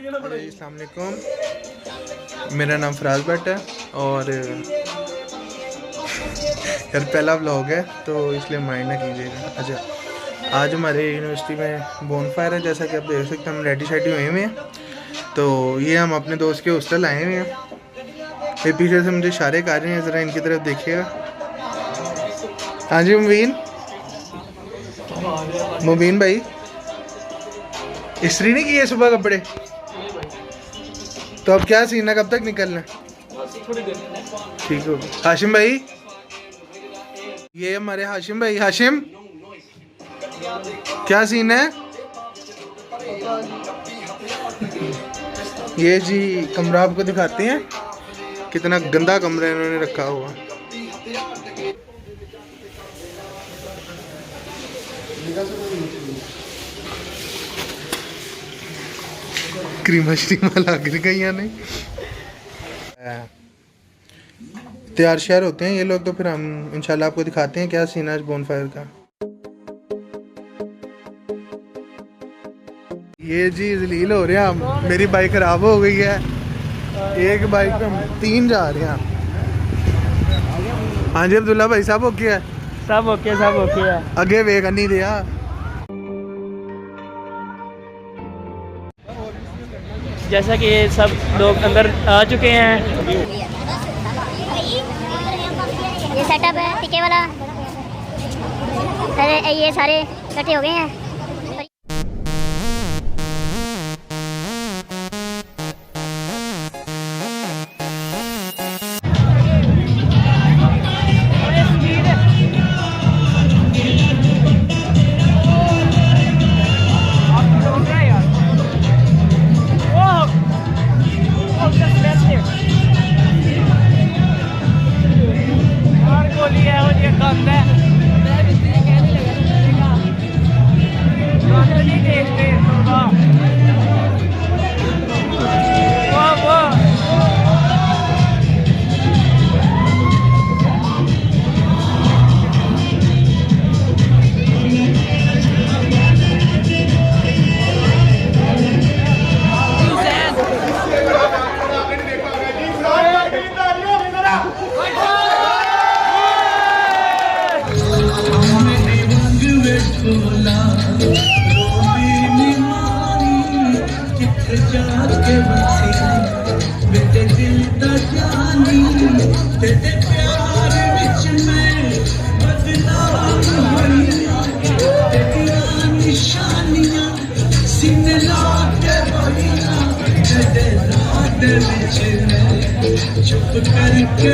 अस्सलाम वालेकुम, मेरा नाम फराज भट्ट है और यार पहला व्लॉग है तो इसलिए माइंड ना कीजिएगा। अच्छा, आज हमारे यूनिवर्सिटी में बोनफायर है, जैसा कि आप देख सकते हैं। हम रेडी शेडी हुए हुए हैं, तो ये हम अपने दोस्त के हॉस्टल आए हुए हैं। ये पीछे से मुझे इशारे कर रहे हैं, ज़रा इनकी तरफ देखिएगा। हाँ जी मुबीन भाई, इस्त्री नहीं की है सुबह कपड़े? तो अब क्या सीन है, कब तक निकलना? ठीक हो। हाशिम भाई, ये हमारे हाशिम भाई। हाशिम, क्या सीन है? ये जी कमरा आपको दिखाते हैं, कितना गंदा कमरा इन्होंने रखा हुआ। क्रीमा श्रीमा लग गई नहीं। तैयार शहर होते हैं ये लोग, तो फिर हम इंशाल्लाह आपको दिखाते हैं क्या सीन है आज बोनफायर का। ये जी जलील हो रहे हैं हम, मेरी बाइक खराब हो गई है। एक बाइक पे हम 3 जा रहे हैं। हाँ जी अब्दुल्ला भाई, सब ओके है? सब ओके है। अगे वेग नहीं दिया। जैसा कि ये सब लोग अंदर आ चुके हैं। ये सेटअप है टिके वाला, ये सारे इकट्ठे हो गए हैं। चुप करके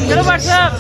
चलो व्हाट्सएप।